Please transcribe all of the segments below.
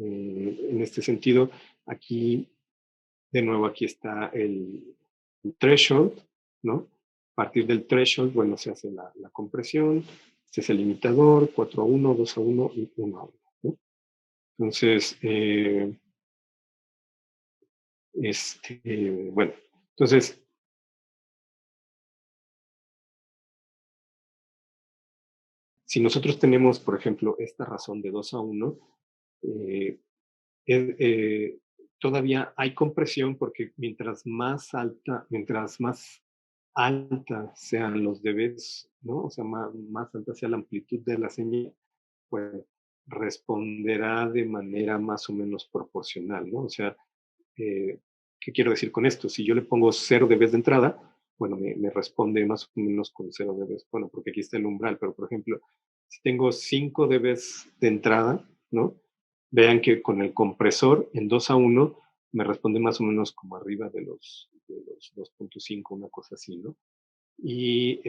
En este sentido, aquí, de nuevo, aquí está el threshold, ¿no? A partir del threshold, bueno, se hace la compresión, este es el limitador, 4:1, 2:1 y 1:1, ¿no? Entonces, bueno, entonces, si nosotros tenemos, por ejemplo, esta razón de 2:1, eh, eh, eh, todavía hay compresión porque mientras más alta sean los dBs, ¿no? O sea, más alta sea la amplitud de la señal, pues responderá de manera más o menos proporcional, ¿no? O sea, eh, ¿qué quiero decir con esto? Si yo le pongo 0 dBs de entrada, bueno, me responde más o menos con 0 dBs, bueno, porque aquí está el umbral, pero por ejemplo, si tengo 5 dBs de entrada, ¿no? Vean que con el compresor en 2:1 me responde más o menos como arriba de los 2.5, una cosa así, ¿no? Y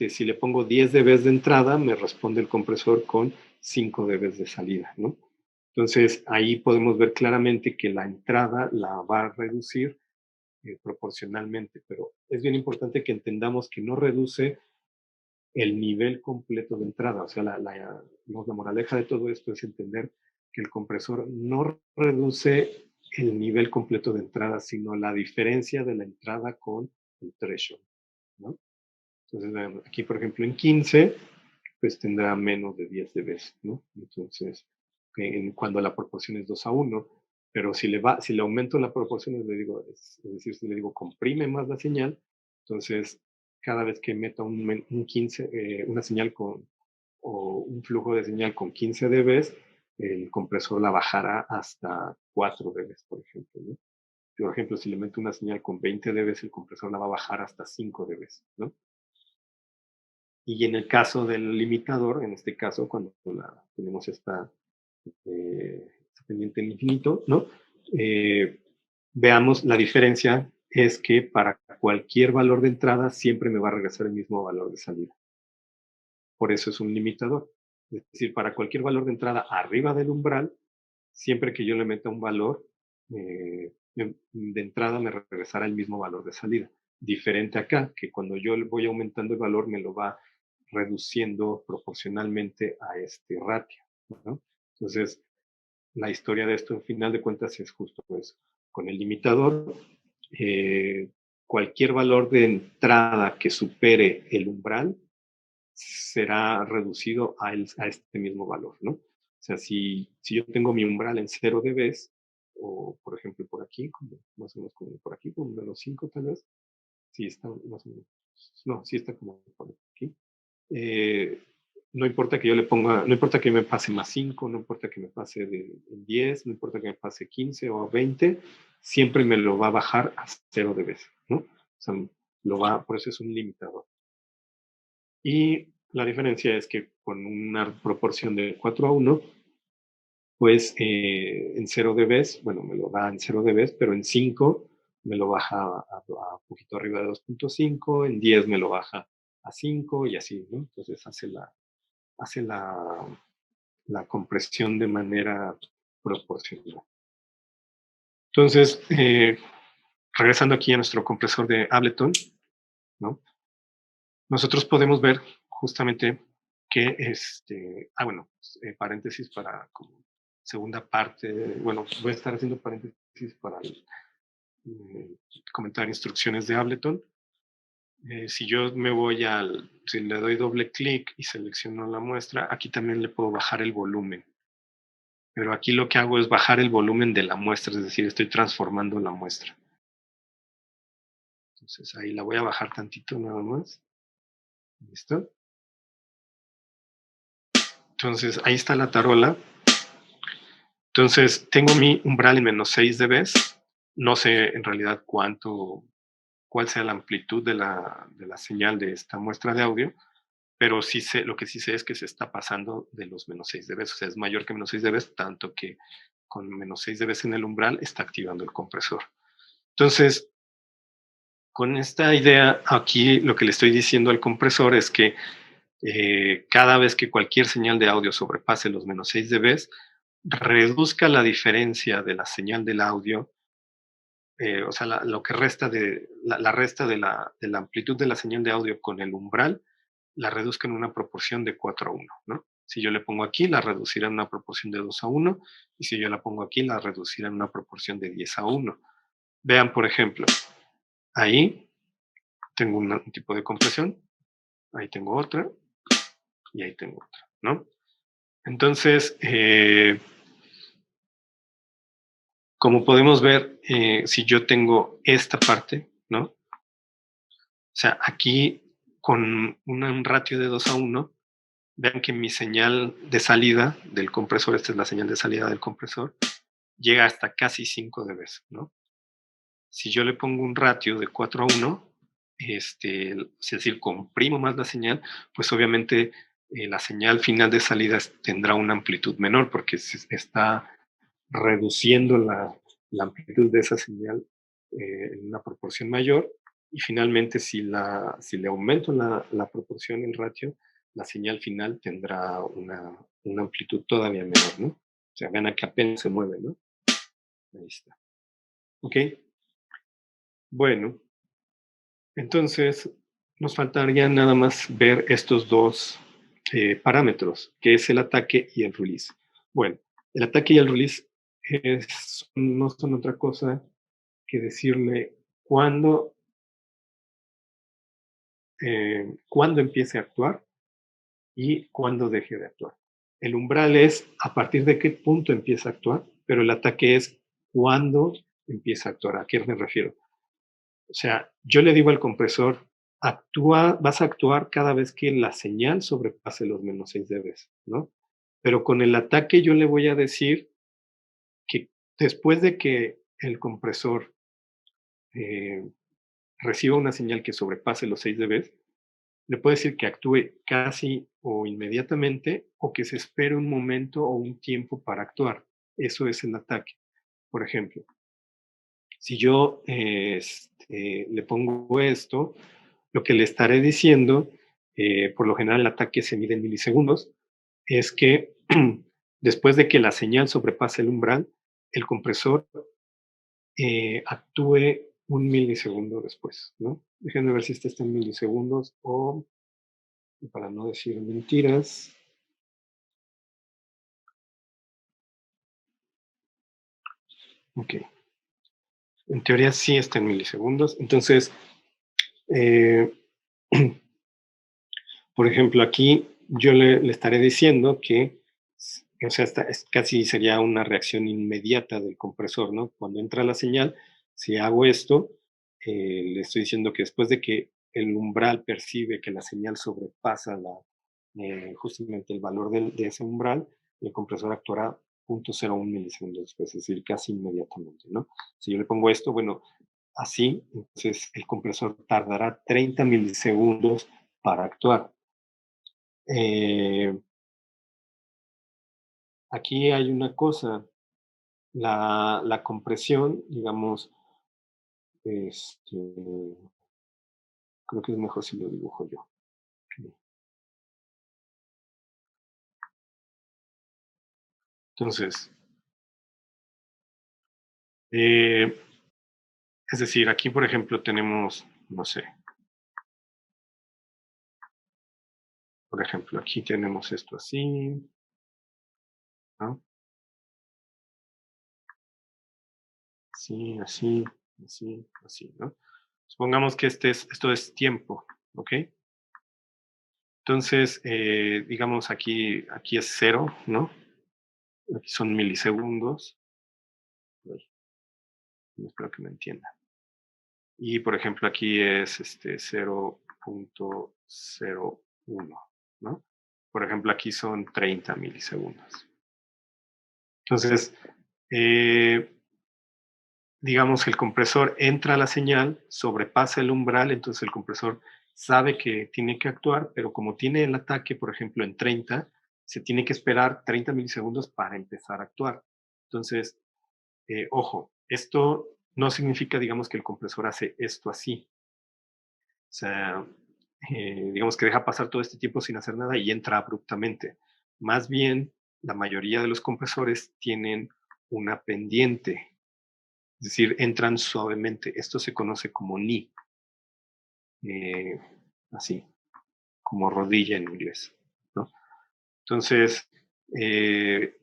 si le pongo 10 dBs de entrada, me responde el compresor con 5 dBs de salida, ¿no? Entonces, ahí podemos ver claramente que la entrada la va a reducir proporcionalmente, pero es bien importante que entendamos que no reduce el nivel completo de entrada. O sea, la moraleja de todo esto es entender que el compresor no reduce el nivel completo de entrada, sino la diferencia de la entrada con el threshold, ¿no? Entonces, aquí, por ejemplo, en 15, pues tendrá menos de 10 dB, ¿no? Entonces, cuando la proporción es 2:1, pero si le aumento la proporción, es decir, si le digo comprime más la señal, entonces cada vez que meta un 15, una señal o un flujo de señal con 15 dB, el compresor la bajará hasta 4 dB, por ejemplo, ¿no? Por ejemplo, si le meto una señal con 20 dB, el compresor la va a bajar hasta 5 dB, ¿no? Y en el caso del limitador, en este caso, cuando tenemos esta pendiente en infinito, ¿no? Veamos la diferencia es que para cualquier valor de entrada siempre me va a regresar el mismo valor de salida. Por eso es un limitador. Es decir, para cualquier valor de entrada arriba del umbral, siempre que yo le meta un valor, de entrada me regresará el mismo valor de salida. Diferente acá, que cuando yo le voy aumentando el valor, me lo va reduciendo proporcionalmente a este ratio, ¿no? Entonces, la historia de esto, en final de cuentas, es justo eso. Con el limitador, eh, cualquier valor de entrada que supere el umbral será reducido a este mismo valor, ¿no? O sea, si yo tengo mi umbral en 0 dB, o por ejemplo por aquí, más o menos como por aquí, como menos 5 tal vez, sí está más o menos, no, sí está como por aquí. Eh, no importa que yo le ponga, no importa que me pase más 5, no importa que me pase de 10, no importa que me pase 15 o 20, siempre me lo va a bajar a 0 dB, ¿no? O sea, por eso es un limitador. Y la diferencia es que con una proporción de 4:1, pues en 0 dB, bueno, me lo da en 0 dB, pero en 5 me lo baja a poquito arriba de 2.5, en 10 me lo baja a 5 y así, ¿no? Entonces hace la compresión de manera proporcional. Entonces, regresando aquí a nuestro compresor de Ableton, ¿no? Nosotros podemos ver justamente que, bueno, paréntesis para como segunda parte, bueno, voy a estar haciendo paréntesis para comentar instrucciones de Ableton. Si le doy doble clic y selecciono la muestra, aquí también le puedo bajar el volumen. Pero aquí lo que hago es bajar el volumen de la muestra, es decir, estoy transformando la muestra. Entonces ahí la voy a bajar tantito nada más. ¿Listo? Entonces ahí está la tarola. Entonces tengo mi umbral en menos 6 dB. No sé en realidad cuál sea la amplitud de la señal de esta muestra de audio, pero lo que sí sé es que se está pasando de los menos 6 dB, o sea, es mayor que menos 6 dB, tanto que con menos 6 dB en el umbral está activando el compresor. Entonces, con esta idea, aquí lo que le estoy diciendo al compresor es que cada vez que cualquier señal de audio sobrepase los menos 6 dB, reduzca la diferencia de la señal del audio, o sea, lo que resta la resta de la amplitud de la señal de audio con el umbral, la reduzca en una proporción de 4:1, ¿no? Si yo le pongo aquí, la reducirá en una proporción de 2:1, y si yo la pongo aquí, la reducirá en una proporción de 10:1. Vean, por ejemplo, ahí tengo un tipo de compresión, ahí tengo otra, y ahí tengo otra, ¿no? Entonces, como podemos ver, si yo tengo esta parte, ¿no? O sea, aquí con un ratio de 2:1, vean que mi señal de salida del compresor, esta es la señal de salida del compresor, llega hasta casi 5 dB, ¿no? Si yo le pongo un ratio de 4:1, es decir, comprimo más la señal, pues obviamente la señal final de salida tendrá una amplitud menor porque se está reduciendo la amplitud de esa señal en una proporción mayor, y finalmente si le aumento la proporción, el ratio, la señal final tendrá una amplitud todavía menor, ¿no? O sea, vean que apenas se mueve, ¿no? Ahí está. Ok, bueno, entonces nos faltaría nada más ver estos dos parámetros, que es el ataque y el release. Bueno, el ataque y el release no son otra cosa que decirle cuándo empiece a actuar y cuándo deje de actuar. El umbral es a partir de qué punto empieza a actuar, pero el ataque es cuándo empieza a actuar. ¿A qué me refiero? O sea, yo le digo al compresor, vas a actuar cada vez que la señal sobrepase los -6 dB, ¿no? Pero con el ataque yo le voy a decir que después de que el compresor eh, reciba una señal que sobrepase los 6 dB, le puedo decir que actúe casi o inmediatamente o que se espere un momento o un tiempo para actuar. Eso es el ataque. Por ejemplo, si yo le pongo esto, lo que le estaré diciendo, por lo general el ataque se mide en milisegundos, es que después de que la señal sobrepase el umbral, el compresor actúe un milisegundo después, ¿no? Déjenme ver si este está en milisegundos o, para no decir mentiras, ok. En teoría sí está en milisegundos. Entonces, eh, por ejemplo, aquí yo le estaré diciendo que, o sea, casi sería una reacción inmediata del compresor, ¿no? Cuando entra la señal, si hago esto, le estoy diciendo que después de que el umbral percibe que la señal sobrepasa justamente el valor de ese umbral, el compresor actuará 0.01 milisegundos después, es decir, casi inmediatamente, ¿no? Si yo le pongo esto, bueno, así, entonces el compresor tardará 30 milisegundos para actuar. Eh, Aquí hay una cosa, la compresión, digamos, este, creo que es mejor si lo dibujo yo. Entonces, eh, es decir, aquí, por ejemplo, tenemos, no sé, por ejemplo, aquí tenemos esto así, ¿no? Así, así, así, así, ¿no? Supongamos que esto es tiempo, ¿ok? Entonces, digamos aquí es 0, ¿no? Aquí son milisegundos. Uy, espero que me entienda. Y por ejemplo, aquí es 0.01, ¿no? Por ejemplo, aquí son 30 milisegundos. Entonces, eh, digamos que el compresor entra a la señal, sobrepasa el umbral, entonces el compresor sabe que tiene que actuar, pero como tiene el ataque, por ejemplo, en 30, se tiene que esperar 30 milisegundos para empezar a actuar. Entonces, ojo, esto no significa, digamos, que el compresor hace esto así. O sea, digamos que deja pasar todo este tiempo sin hacer nada y entra abruptamente. Más bien, la mayoría de los compresores tienen una pendiente, es decir, entran suavemente. Esto se conoce como knee, eh, así, como rodilla en inglés, ¿no? Entonces, eh,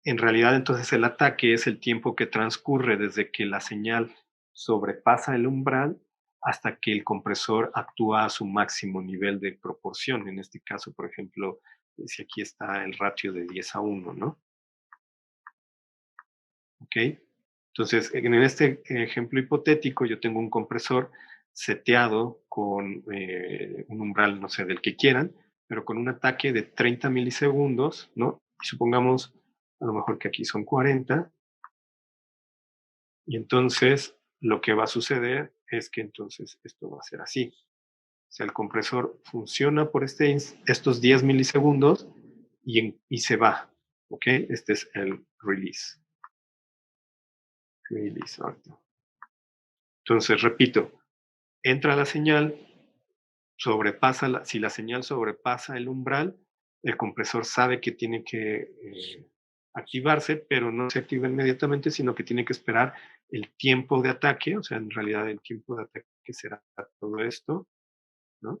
en realidad, entonces el ataque es el tiempo que transcurre desde que la señal sobrepasa el umbral hasta que el compresor actúa a su máximo nivel de proporción. En este caso, por ejemplo, si aquí está el ratio de 10:1, ¿no? ¿Ok? Entonces, en este ejemplo hipotético, yo tengo un compresor seteado con un umbral, no sé, del que quieran, pero con un ataque de 30 milisegundos, ¿no? Y supongamos a lo mejor que aquí son 40, y entonces lo que va a suceder es que entonces esto va a ser así. O sea, el compresor funciona por estos 10 milisegundos y se va, ¿ok? Este es el release. Release, ahorita. Entonces, repito, entra la señal, si la señal sobrepasa el umbral, el compresor sabe que tiene que activarse, pero no se activa inmediatamente, sino que tiene que esperar el tiempo de ataque, o sea, en realidad el tiempo de ataque será todo esto, ¿no?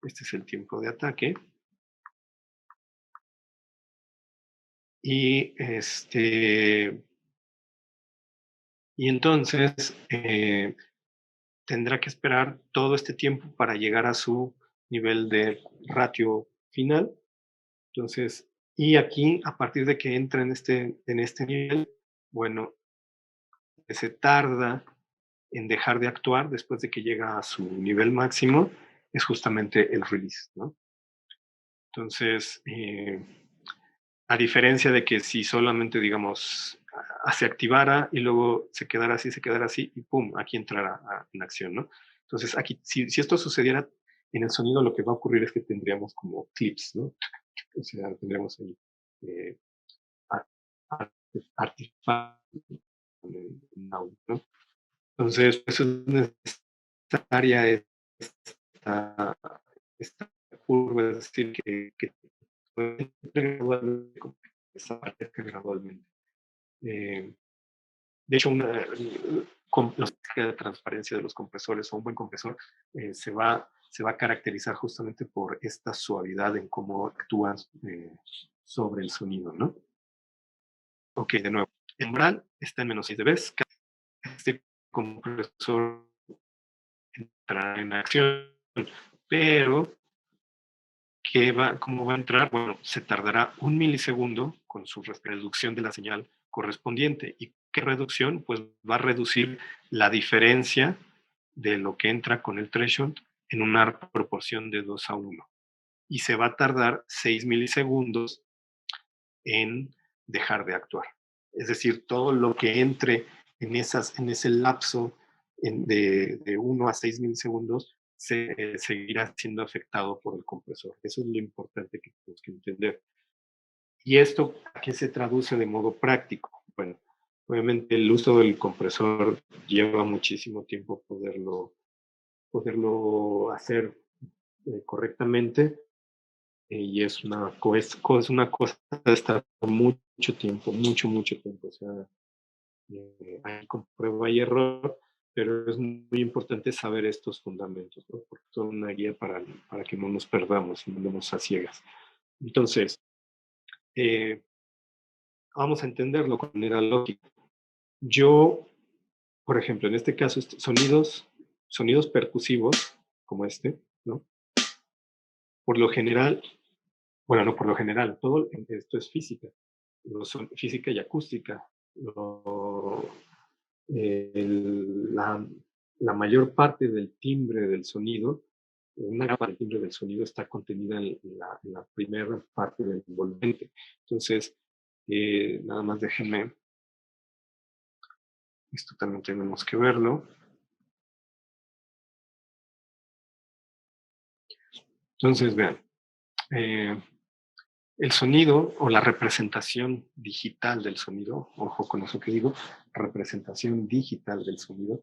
Este es el tiempo de ataque. Y y entonces tendrá que esperar todo este tiempo para llegar a su nivel de ratio final. Entonces, y aquí, a partir de que entra en este nivel, bueno, que se tarda en dejar de actuar después de que llega a su nivel máximo, es justamente el release, ¿no? Entonces, a diferencia de que si solamente, digamos, se activara y luego se quedara así y pum, aquí entrara en acción, ¿no? Entonces, aquí, si esto sucediera en el sonido, lo que va a ocurrir es que tendríamos como clips, ¿no? O sea, tendríamos el eh, artefacto en audio, ¿no? Entonces, eso es necesaria esta, esta curva, es decir, que gradualmente, como que desaparezca gradualmente. Eh, de hecho, la transparencia de los compresores o un buen compresor se va a caracterizar justamente por esta suavidad en cómo actúan sobre el sonido, ¿no? Ok, de nuevo. El umbral está en -6 dB. Este compresor entrará en acción, pero ¿cómo va a entrar? Bueno, se tardará 1 milisegundo con su reducción de la señal correspondiente. ¿Y qué reducción? Pues va a reducir la diferencia de lo que entra con el threshold en una proporción de 2:1. Y se va a tardar 6 milisegundos en dejar de actuar. Es decir, todo lo que entre en ese lapso de 1 a 6 milisegundos seguirá siendo afectado por el compresor. Eso es lo importante que tenemos que entender. ¿Y esto a qué se traduce de modo práctico? Bueno, obviamente el uso del compresor lleva muchísimo tiempo poderlo hacer correctamente, y es una cosa de estar mucho tiempo, mucho tiempo. O sea, hay con prueba y error, pero es muy importante saber estos fundamentos, ¿no? Porque son una guía para que no nos perdamos y no andemos a ciegas. Entonces, eh, vamos a entenderlo con manera lógica. Yo, por ejemplo, en este caso, sonidos percusivos, como este, ¿no? Por lo general, bueno, no por lo general, todo esto es física, física y acústica. La, la mayor parte del timbre del sonido, una gran parte del timbre del sonido está contenida en la primera parte del envolvente. Entonces, nada más déjenme, esto también tenemos que verlo. Entonces, vean, eh, el sonido o la representación digital del sonido, ojo con eso que digo, representación digital del sonido,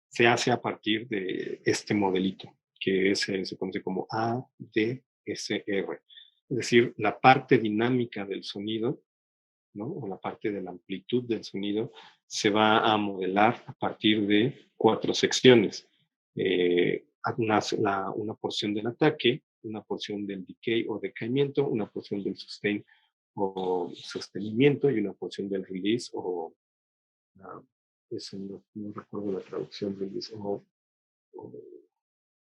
se hace a partir de este modelito, que se conoce como ADSR. Es decir, la parte dinámica del sonido, ¿no? O la parte de la amplitud del sonido se va a modelar a partir de 4 secciones. Una porción del ataque, una porción del decay o decaimiento, una porción del sustain o sostenimiento y una porción del release o no recuerdo la traducción, release o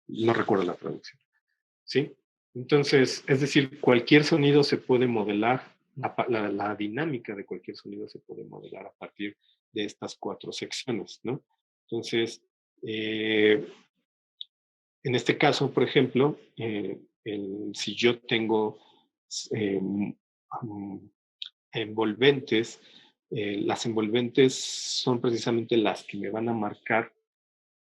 no recuerdo la traducción. ¿Sí? Entonces, es decir, cualquier sonido se puede modelar, la dinámica de cualquier sonido se puede modelar a partir de estas 4 secciones, ¿no? Entonces, en este caso, por ejemplo, si yo tengo eh, envolventes, las envolventes son precisamente las que me van a marcar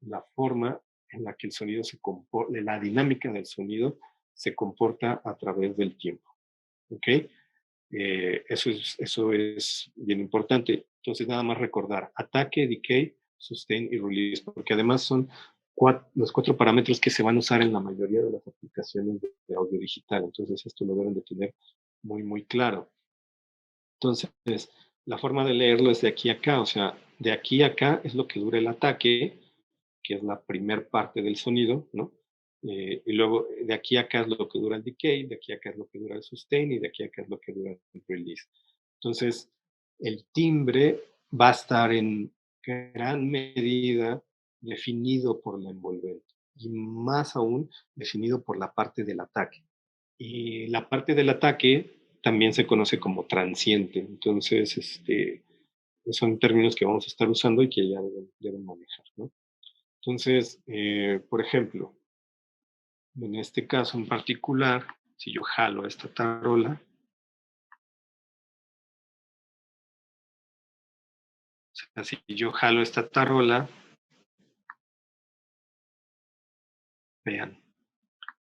la forma en la que el sonido se comporta, la dinámica del sonido se comporta a través del tiempo. ¿Ok? Eso es bien importante. Entonces, nada más recordar, ataque, decay, sustain y release, porque además son los 4 parámetros que se van a usar en la mayoría de las aplicaciones de audio digital. Entonces, esto lo deben de tener muy, muy claro. Entonces, la forma de leerlo es de aquí a acá, o sea, de aquí a acá es lo que dura el ataque, que es la primer parte del sonido, ¿no? Y luego de aquí a acá es lo que dura el decay, de aquí a acá es lo que dura el sustain y de aquí a acá es lo que dura el release. Entonces, el timbre va a estar en gran medida definido por la envolvente y más aún definido por la parte del ataque. Y la parte del ataque también se conoce como transiente. Entonces, son términos que vamos a estar usando y que ya deben manejar, ¿no? Entonces, por ejemplo, en este caso en particular, si yo jalo esta tarola, o sea, si yo jalo esta tarola, vean,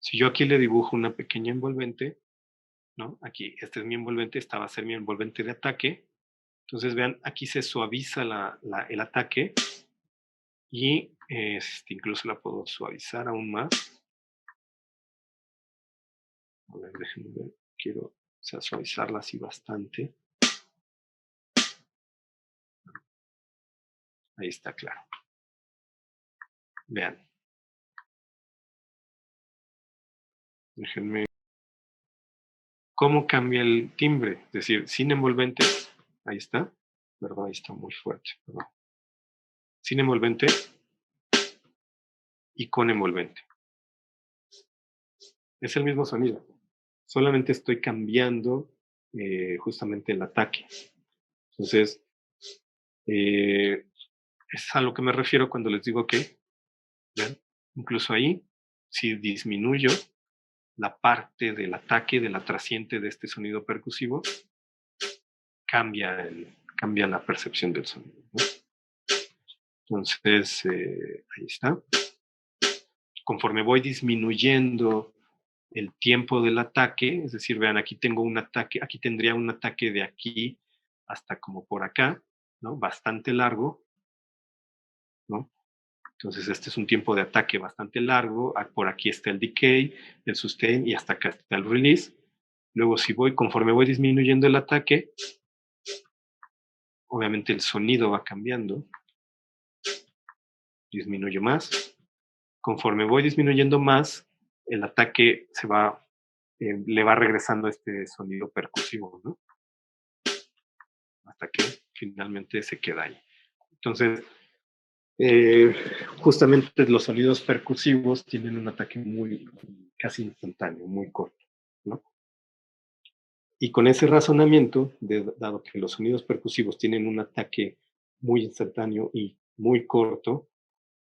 si yo aquí le dibujo una pequeña envolvente, ¿no? Aquí, este es mi envolvente, esta va a ser mi envolvente de ataque. Entonces, vean, aquí se suaviza el ataque y incluso la puedo suavizar aún más. A ver, déjenme ver, quiero suavizarla así bastante. Ahí está claro. Vean. Déjenme. ¿Cómo cambia el timbre? Es decir, sin envolvente, ahí está. Perdón, ahí está muy fuerte. Perdón. Sin envolvente y con envolvente. Es el mismo sonido. Solamente estoy cambiando justamente el ataque. Entonces, es a lo que me refiero cuando les digo que, ¿ven? Incluso ahí, si disminuyo la parte del ataque, de la trasciente de este sonido percusivo, cambia la percepción del sonido, ¿no? Entonces, ahí está. Conforme voy disminuyendo el tiempo del ataque, es decir, vean, aquí tengo un ataque, aquí tendría un ataque de aquí hasta como por acá, ¿no? Bastante largo, ¿no? Entonces, este es un tiempo de ataque bastante largo. Por aquí está el decay, el sustain y hasta acá está el release. Luego, conforme voy disminuyendo el ataque, obviamente el sonido va cambiando. Disminuyo más. Conforme voy disminuyendo más, el ataque le va regresando este sonido percusivo, ¿no? Hasta que finalmente se queda ahí. Entonces, justamente los sonidos percusivos tienen un ataque casi instantáneo, muy corto, ¿no? Y con ese razonamiento, dado que los sonidos percusivos tienen un ataque muy instantáneo y muy corto,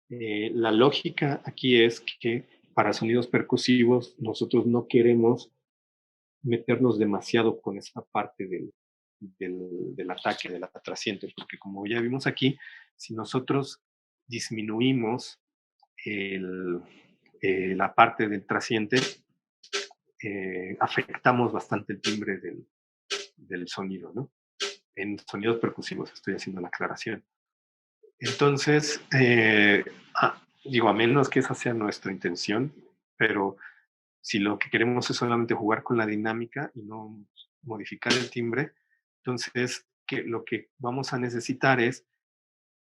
la lógica aquí es que para sonidos percusivos nosotros no queremos meternos demasiado con esa parte del ataque, de la trasciente, porque como ya vimos aquí, si nosotros disminuimos la parte del trasciente, afectamos bastante el timbre del sonido, ¿no? En sonidos percusivos estoy haciendo la aclaración. Entonces, digo, a menos que esa sea nuestra intención, pero Si lo que queremos es solamente jugar con la dinámica y no modificar el timbre, entonces lo que vamos a necesitar es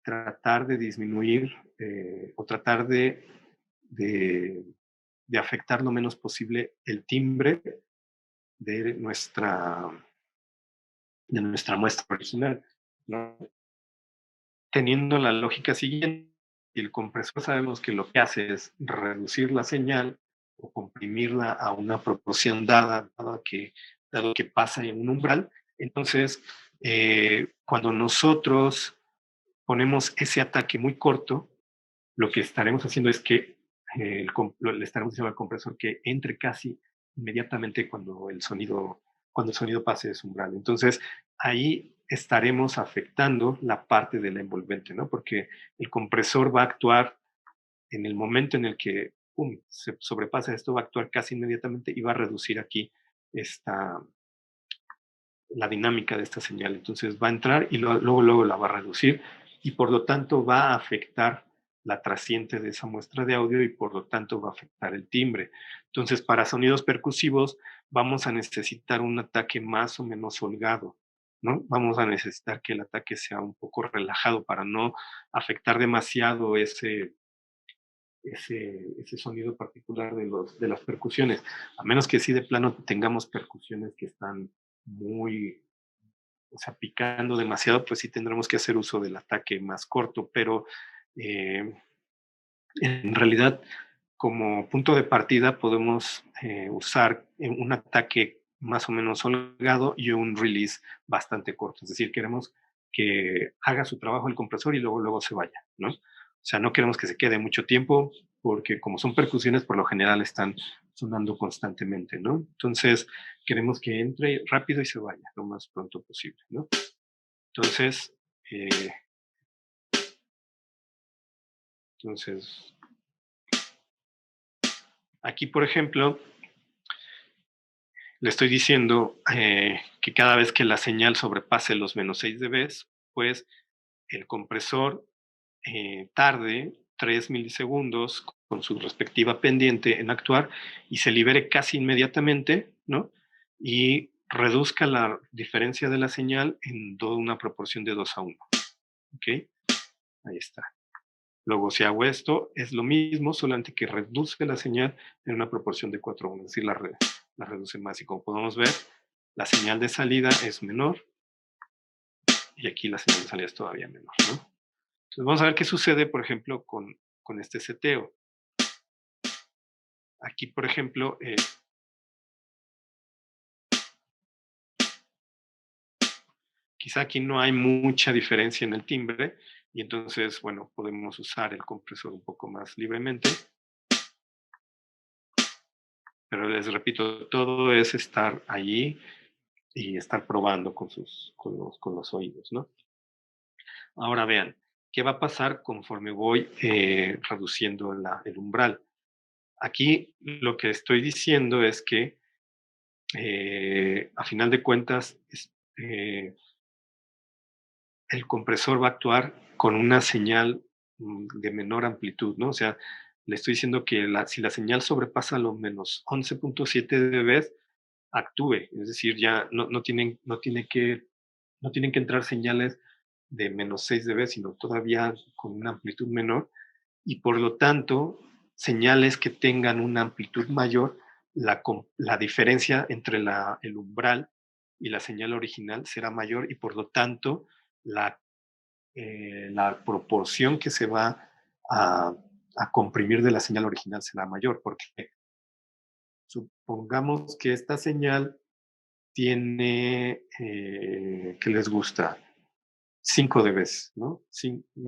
tratar de disminuir o tratar de, de afectar lo menos posible el timbre de nuestra muestra original, ¿no? Teniendo la lógica siguiente, el compresor sabemos que lo que hace es reducir la señal o comprimirla a una proporción dada, dado que pasa en un umbral. Entonces, cuando nosotros ponemos ese ataque muy corto, lo que estaremos haciendo es que le estaremos diciendo al compresor que entre casi inmediatamente cuando el sonido pase ese umbral. Entonces, ahí estaremos afectando la parte de la envolvente, ¿no? Porque el compresor va a actuar en el momento en el que se sobrepasa esto, va a actuar casi inmediatamente y va a reducir aquí esta, la dinámica de esta señal. Entonces va a entrar y luego la va a reducir y por lo tanto va a afectar la trasciente de esa muestra de audio y por lo tanto va a afectar el timbre. Entonces, para sonidos percusivos vamos a necesitar un ataque más o menos holgado, ¿no? Vamos a necesitar que el ataque sea un poco relajado para no afectar demasiado ese sonido particular de las percusiones, a menos que sí de plano tengamos percusiones que están muy, o sea, picando demasiado, pues sí tendremos que hacer uso del ataque más corto, pero eh, en realidad como punto de partida podemos usar un ataque más o menos holgado y un release bastante corto. Es decir, queremos que haga su trabajo el compresor y luego se vaya, ¿no? O sea, no queremos que se quede mucho tiempo porque como son percusiones, por lo general están sonando constantemente, ¿no? Entonces, queremos que entre rápido y se vaya lo más pronto posible, ¿no? Entonces, eh, entonces, aquí, por ejemplo, le estoy diciendo que cada vez que la señal sobrepase los menos 6 dB, pues el compresor tarde 3 milisegundos con su respectiva pendiente en actuar y se libere casi inmediatamente, ¿no? Y reduzca la diferencia de la señal en una proporción de 2:1. ¿Ok? Ahí está. Luego, si hago esto, es lo mismo, solamente que reduce la señal en una proporción de 4:1, es decir, la reduce más. Y como podemos ver, la señal de salida es menor y aquí la señal de salida es todavía menor, ¿no? Entonces, vamos a ver qué sucede, por ejemplo, con este seteo. Aquí, por ejemplo, quizá aquí no hay mucha diferencia en el timbre y entonces, bueno, podemos usar el compresor un poco más libremente. Pero les repito, todo es estar allí y estar probando con los oídos, ¿no? Ahora vean, ¿qué va a pasar conforme voy reduciendo el umbral? Aquí lo que estoy diciendo es que a final de cuentas el compresor va a actuar con una señal de menor amplitud, ¿no? O sea, le estoy diciendo que si la señal sobrepasa los menos 11.7 dB, actúe, es decir, ya no tienen que entrar señales de menos 6 dB, sino todavía con una amplitud menor, y por lo tanto, señales que tengan una amplitud mayor, la diferencia entre el umbral y la señal original será mayor y por lo tanto la, la proporción que se va a, a comprimir de la señal original será mayor, porque supongamos que esta señal tiene, ¿qué les gusta? 5 dBs, ¿no?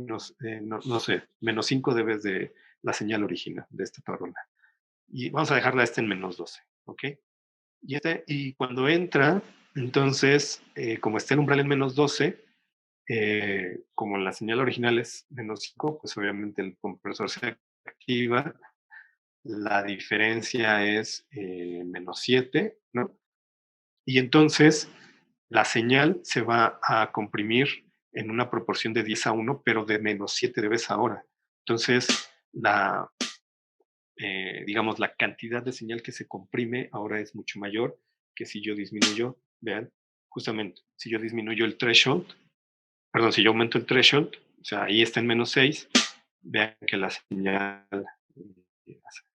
No sé, menos 5 dBs de la señal original de esta tarola. Y vamos a dejarla esta en menos 12, ¿ok? Y cuando entra, entonces, como está el umbral en menos 12, como la señal original es menos 5, pues obviamente el compresor se activa, la diferencia es menos 7, ¿no? Y entonces la señal se va a comprimir en una proporción de 10:1, pero de menos 7 dB ahora. Entonces, digamos, la cantidad de señal que se comprime ahora es mucho mayor que si yo disminuyo, vean, justamente, si yo disminuyo el threshold, perdón, si yo aumento el threshold, o sea, ahí está en -6, vean que la señal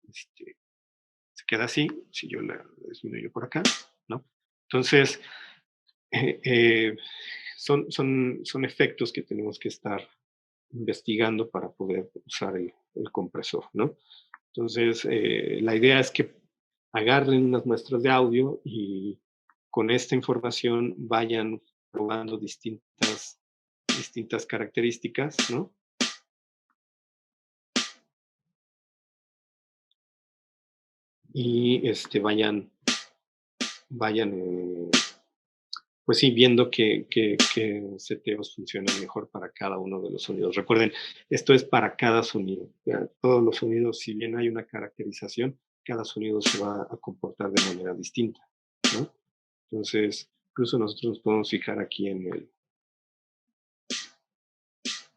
este, se queda así, si yo la disminuyo por acá, ¿no? Entonces, eh, eh, son efectos que tenemos que estar investigando para poder usar el compresor, ¿no? Entonces, la idea es que agarren unas muestras de audio y con esta información vayan probando distintas características, ¿no? Y vayan pues sí, viendo qué seteos funcionan mejor para cada uno de los sonidos. Recuerden, esto es para cada sonido. ¿Ya? Todos los sonidos, si bien hay una caracterización, cada sonido se va a comportar de manera distinta, ¿no? Entonces, incluso nosotros nos podemos fijar aquí en el,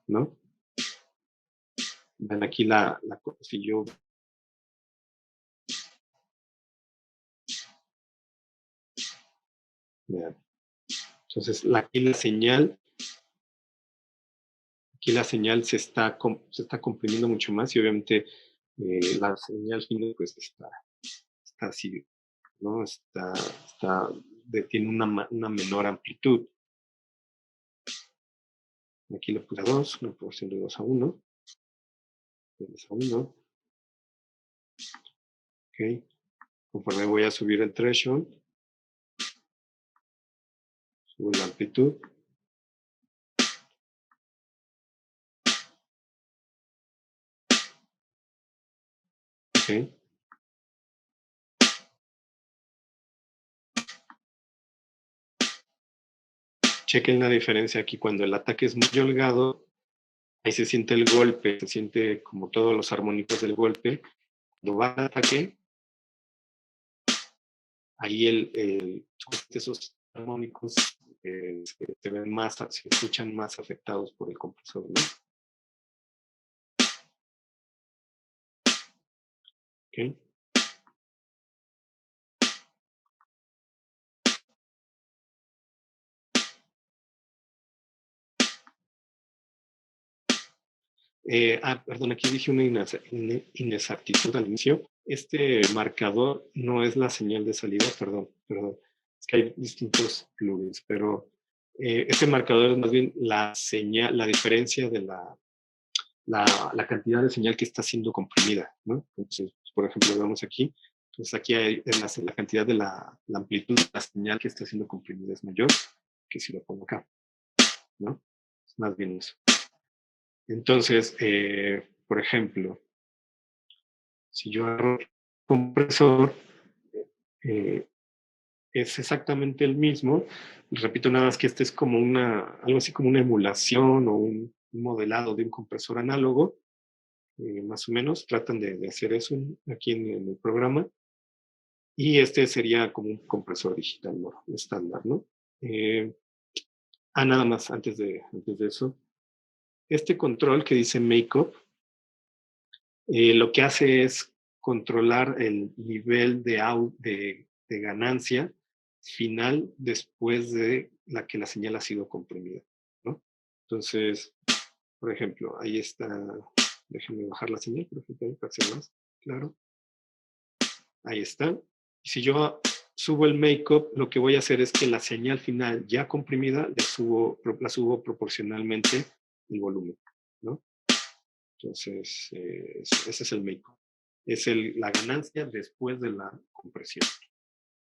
¿no? Ven aquí si yo, vean. Entonces, aquí la señal se está comprimiendo mucho más y obviamente la señal final pues está así, ¿no? Tiene una menor amplitud. Aquí le puse a 2, una proporción de 2 a 1. De 2 a 1. Ok. Conforme voy a subir el threshold, subo la amplitud. Ok. Chequen la diferencia aquí cuando el ataque es muy holgado. Ahí se siente el golpe, se siente como todos los armónicos del golpe. Cuando va al ataque, ahí esos armónicos se ven más, se escuchan más afectados por el compresor, ¿no? Okay. Perdón, aquí dije una inexactitud al inicio. Este marcador no es la señal de salida, perdón. Es que hay distintos plugins, pero este marcador es más bien la señal, la diferencia de la cantidad de señal que está siendo comprimida, ¿no? Entonces, por ejemplo, vemos aquí. Entonces, aquí hay la cantidad de la amplitud de la señal que está siendo comprimida es mayor que si lo pongo acá, ¿no? Es más bien eso. Entonces, por ejemplo, si yo agarro el compresor, eh, es exactamente el mismo. Repito, nada más que este es como algo así como una emulación o un modelado de un compresor análogo, más o menos. Tratan de hacer eso aquí en el programa. Y este sería como un compresor digital estándar, ¿no? Eh, nada más, antes de eso. Este control que dice Makeup, lo que hace es controlar el nivel de ganancia final después de la que la señal ha sido comprimida, ¿no? Entonces, por ejemplo, ahí está, déjenme bajar la señal, por ejemplo, para ser más claro. Ahí está. Y si yo subo el make-up, lo que voy a hacer es que la señal final ya comprimida la subo proporcionalmente el volumen, ¿no? Entonces, ese es el make-up. Es la ganancia después de la compresión.